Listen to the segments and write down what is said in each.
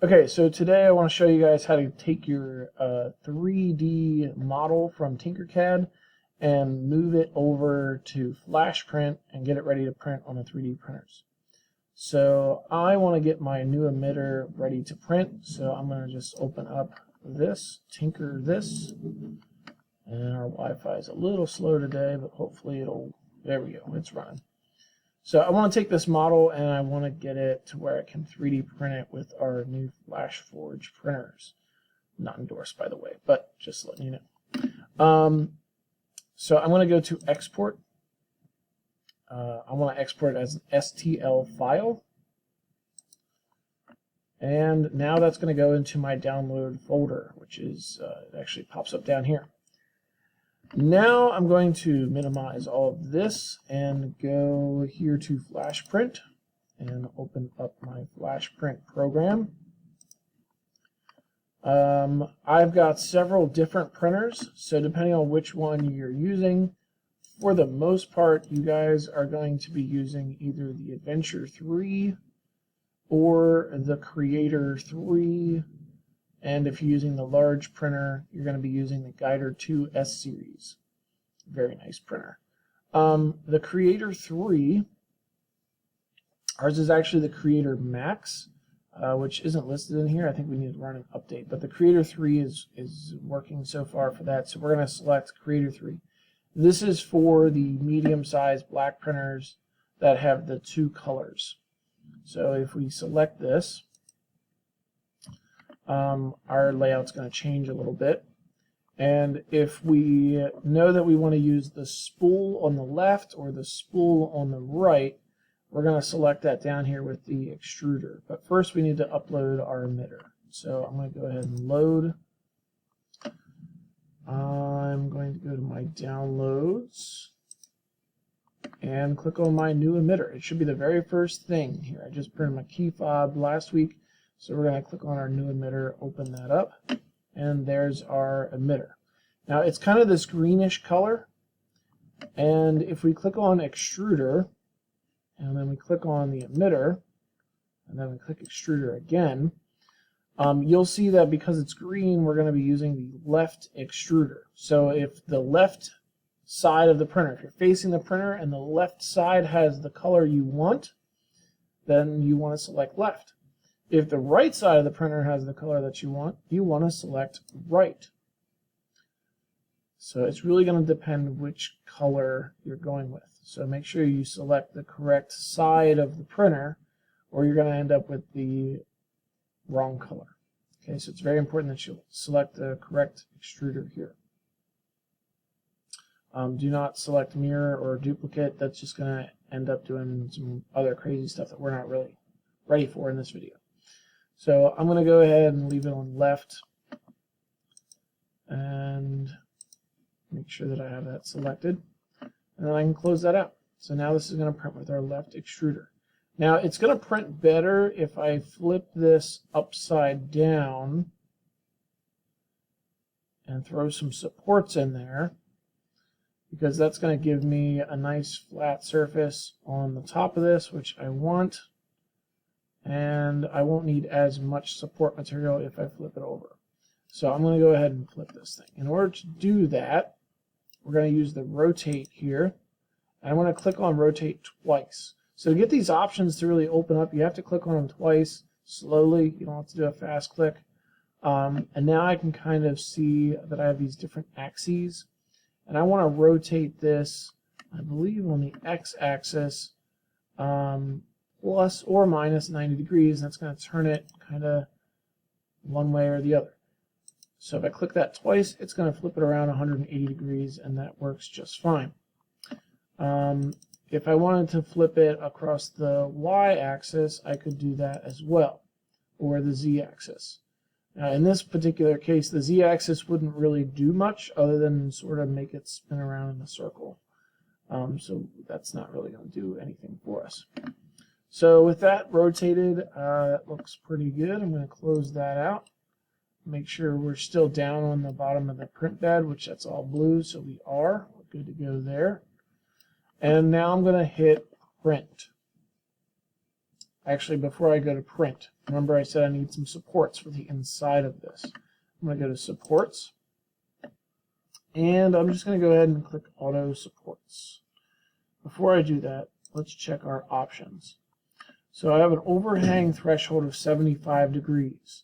Okay, so today I want to show you guys how to take your 3D model from TinkerCAD and move it over to FlashPrint and get it ready to print on the 3D printers. So I want to get my new emitter ready to print, so I'm going to just open up this, tinker this, and our Wi-Fi is a little slow today, but hopefully there we go, it's running. So I want to take this model and I want to get it to where I can 3D print it with our new FlashForge printers. Not endorsed, by the way, but just letting you know. So I'm going to go to export. I want to export it as an STL file. And now that's going to go into my download folder, which is, it actually pops up down here. Now I'm going to minimize all of this and go here to FlashPrint and open up my FlashPrint program. I've got several different printers, so depending on which one you're using, for the most part you guys are going to be using either the Adventure 3 or the Creator 3. And if you're using the large printer, you're going to be using the Guider 2 S series. Very nice printer. The Creator 3, ours is actually the Creator Max, which isn't listed in here. I think we need to run an update. But the Creator 3 is working so far for that. So we're going to select Creator 3. This is for the medium-sized black printers that have the two colors. So if we select this, our layout's going to change a little bit. And if we know that we want to use the spool on the left or the spool on the right, we're going to select that down here with the extruder. But first we need to upload our emitter. So I'm going to go ahead and load. I'm going to go to my downloads and click on my new emitter. It should be the very first thing here. I just printed my key fob last week. So we're going to click on our new emitter, open that up, and there's our emitter. Now it's kind of this greenish color, and if we click on extruder, and then we click on the emitter, and then we click extruder again, you'll see that because it's green, we're going to be using the left extruder. So if the left side of the printer, if you're facing the printer and the left side has the color you want, then you want to select left. If the right side of the printer has the color that you want to select right. So it's really going to depend which color you're going with. So make sure you select the correct side of the printer or you're going to end up with the wrong color. Okay, so it's very important that you select the correct extruder here. Do not select mirror or duplicate. That's just going to end up doing some other crazy stuff that we're not really ready for in this video. So I'm going to go ahead and leave it on left and make sure that I have that selected. And then I can close that out. So now this is going to print with our left extruder. Now it's going to print better if I flip this upside down and throw some supports in there, because that's going to give me a nice flat surface on the top of this, which I want. And I won't need as much support material if I flip it over. So I'm going to go ahead and flip this thing. In order to do that, we're going to use the rotate here. And I want to click on rotate twice. So to get these options to really open up, you have to click on them twice, slowly. You don't have to do a fast click. And now I can kind of see that I have these different axes. And I want to rotate this, I believe, on the x-axis. Plus or minus 90 degrees, and that's going to turn it kind of one way or the other. So if I click that twice, it's going to flip it around 180 degrees, and that works just fine. If I wanted to flip it across the y-axis, I could do that as well, or the z-axis. Now in this particular case, the z-axis wouldn't really do much other than sort of make it spin around in a circle. So that's not really going to do anything for us. So with that rotated, it looks pretty good. I'm going to close that out. Make sure we're still down on the bottom of the print bed, which that's all blue, so we are. We're good to go there. And now I'm going to hit print. Actually, before I go to print, Remember I said I need some supports for the inside of this. I'm going to go to supports, and I'm just going to go ahead and click auto supports. Before I do that, let's check our options. So I have an overhang threshold of 75 degrees.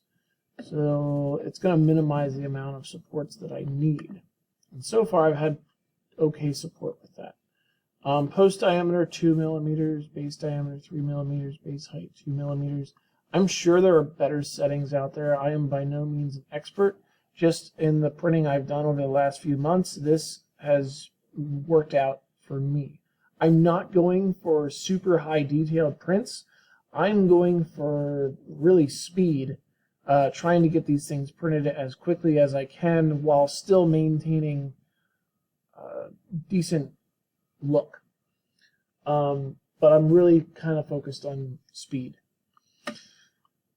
So it's going to minimize the amount of supports that I need. And so far I've had okay support with that. Post diameter 2 millimeters, base diameter 3 millimeters, base height 2 millimeters. I'm sure there are better settings out there. I am by no means an expert. Just in the printing I've done over the last few months, this has worked out for me. I'm not going for super high detailed prints. I'm going for really speed, trying to get these things printed as quickly as I can while still maintaining decent look. But I'm really kind of focused on speed,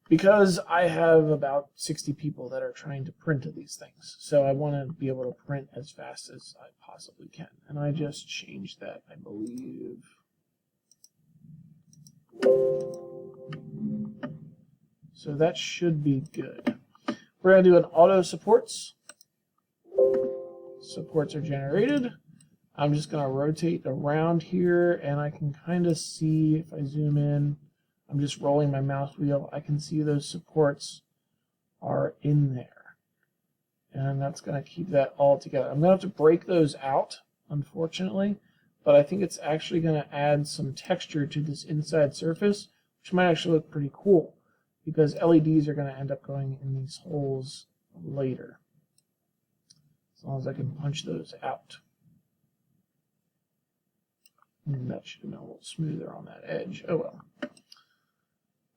because I have about 60 people that are trying to print these things. So I want to be able to print as fast as I possibly can. And I just changed that, I believe. So that should be good. We're going to do an auto supports. Supports are generated. I'm just going to rotate around here, and I can kind of see, if I zoom in, I'm just rolling my mouse wheel, I can see those supports are in there. And that's going to keep that all together. I'm going to have to break those out, unfortunately, but I think it's actually going to add some texture to this inside surface, which might actually look pretty cool, because LEDs are going to end up going in these holes later, as long as I can punch those out. And that should have been a little smoother on that edge. Oh well.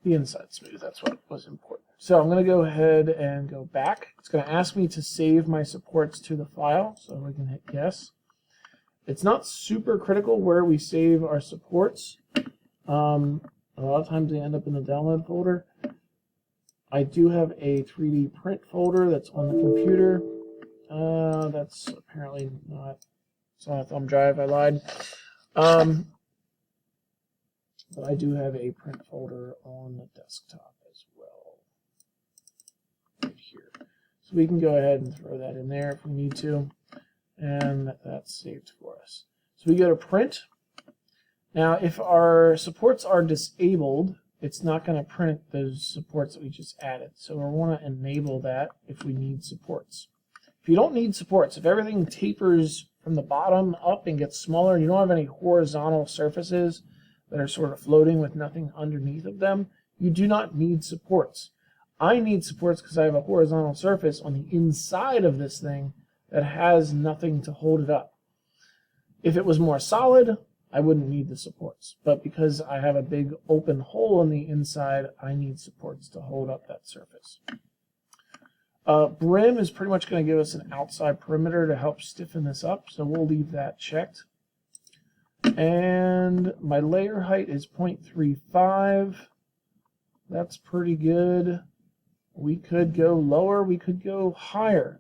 The inside smooth, that's what was important. So I'm going to go ahead and go back. It's going to ask me to save my supports to the file, so we can hit yes. It's not super critical where we save our supports. A lot of times they end up in the download folder. I do have a 3DPrint folder that's on the computer. That's apparently not, it's on a thumb drive, I lied. But I do have a print folder on the desktop as well, right here. So we can go ahead and throw that in there if we need to, and that's saved for us. So we go to print. Now, if our supports are disabled, it's not going to print those supports that we just added. So we want to enable that if we need supports. If you don't need supports, if everything tapers from the bottom up and gets smaller, and you don't have any horizontal surfaces that are sort of floating with nothing underneath of them, you do not need supports. I need supports because I have a horizontal surface on the inside of this thing that has nothing to hold it up. If it was more solid, I wouldn't need the supports. But because I have a big open hole on the inside, I need supports to hold up that surface. Brim is pretty much going to give us an outside perimeter to help stiffen this up, so we'll leave that checked. And my layer height is 0.35. That's pretty good. We could go lower, we could go higher.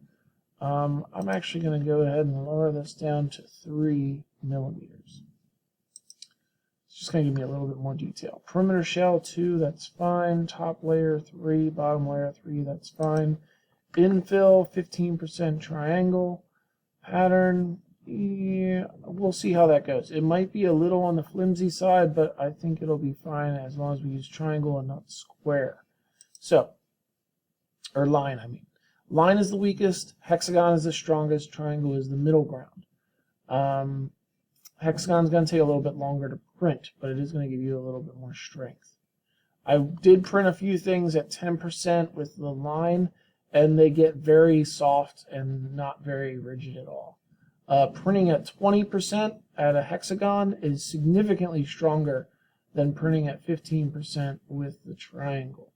I'm actually going to go ahead and lower this down to 3 millimeters. It's just going to give me a little bit more detail. Perimeter shell 2, that's fine. Top layer 3, bottom layer 3, that's fine. Infill 15% triangle. Pattern, yeah, we'll see how that goes. It might be a little on the flimsy side, but I think it'll be fine as long as we use triangle and not square. So, or line, I mean. Line is the weakest, hexagon is the strongest, triangle is the middle ground. Hexagon's going to take a little bit longer to print, but it is going to give you a little bit more strength. I did print a few things at 10% with the line, and they get very soft and not very rigid at all. Printing at 20% at a hexagon is significantly stronger than printing at 15% with the triangle.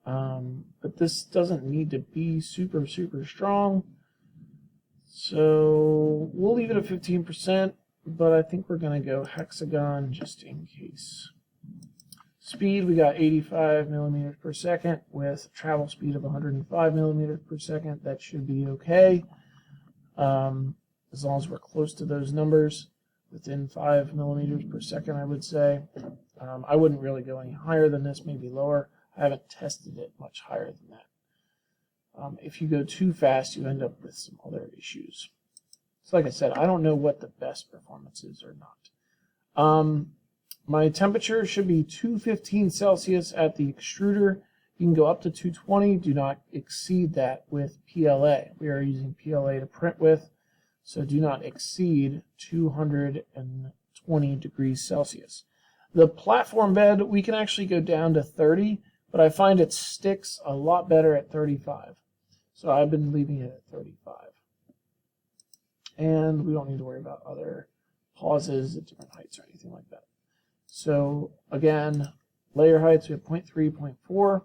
But this doesn't need to be super strong. So we'll leave it at 15%, but I think we're going to go hexagon just in case. Speed, we got 85 millimeters per second with travel speed of 105 millimeters per second. That should be okay. As long as we're close to those numbers, within 5 millimeters per second, I would say. I wouldn't really go any higher than this, maybe lower. I haven't tested it much higher than that. If you go too fast, you end up with some other issues. So like I said, I don't know what the best performance is or not. My temperature should be 215 Celsius at the extruder. You can go up to 220. Do not exceed that with PLA. We are using PLA to print with, so do not exceed 220 degrees Celsius. The platform bed, we can actually go down to 30, but I find it sticks a lot better at 35. So I've been leaving it at 35. And we don't need to worry about other pauses at different heights or anything like that. So again, layer heights, we have 0.3, 0.4.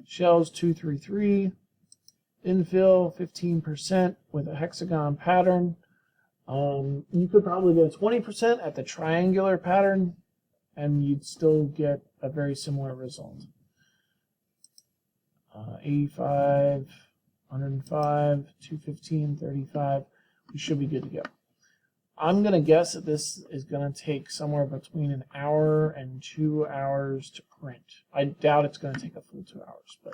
Shells 233. Infill 15% with a hexagon pattern. You could probably go 20% at the triangular pattern and you'd still get a very similar result. 85, 105, 215, 35. We should be good to go. I'm going to guess that this is going to take somewhere between an hour and 2 hours to print. I doubt it's going to take a full 2 hours, but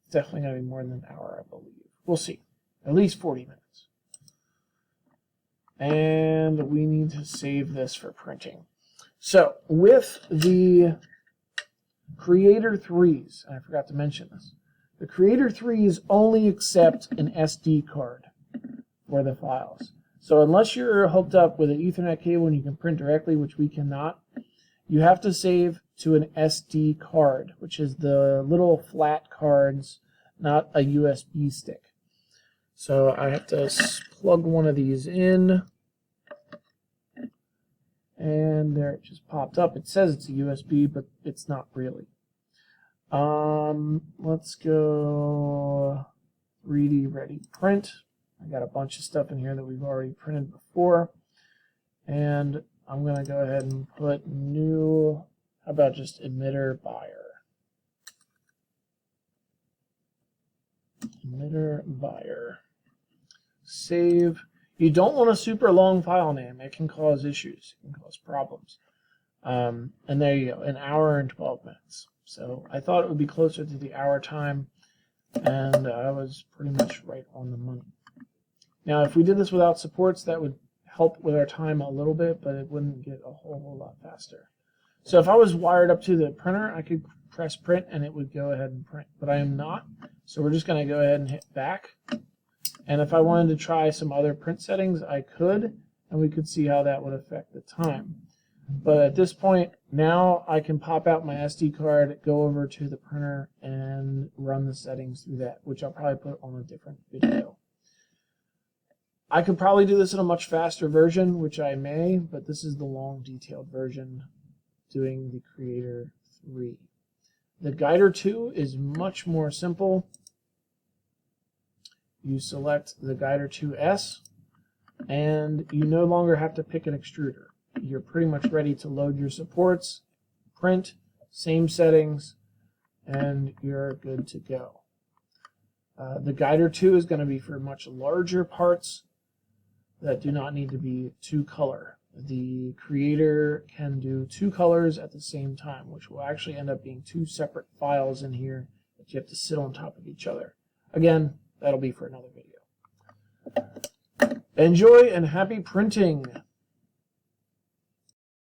it's definitely going to be more than an hour, I believe. We'll see. At least 40 minutes. And we need to save this for printing. So with the Creator 3s, and I forgot to mention this, the Creator 3s only accept an SD card for the files. So unless you're hooked up with an Ethernet cable and you can print directly, which we cannot, you have to save to an SD card, which is the little flat cards, not a USB stick. So I have to plug one of these in. And there it just popped up. It says it's a USB, but it's not really. Let's go 3D ready print. I got a bunch of stuff in here that we've already printed before. And I'm going to go ahead and put new, how about just emitter buyer? Emitter buyer. Save. You don't want a super long file name. It can cause issues. It can cause problems. And there you go, an hour and 12 minutes. So I thought it would be closer to the hour time, and I was pretty much right on the money. Now, if we did this without supports, that would help with our time a little bit, but it wouldn't get a whole lot faster. So if I was wired up to the printer, I could press print and it would go ahead and print, but I am not. So we're just going to go ahead and hit back. And if I wanted to try some other print settings, I could, and we could see how that would affect the time. But at this point, now I can pop out my SD card, go over to the printer, and run the settings through that, which I'll probably put on a different video. I could probably do this in a much faster version, which I may, but this is the long, detailed version doing the Creator 3. The Guider 2 is much more simple. You select the Guider 2S, and you no longer have to pick an extruder. You're pretty much ready to load your supports, print, same settings, and you're good to go. The Guider 2 is going to be for much larger parts that do not need to be two color. The Creator can do two colors at the same time, which will actually end up being two separate files in here that you have to sit on top of each other. Again, that'll be for another video. Enjoy and happy printing!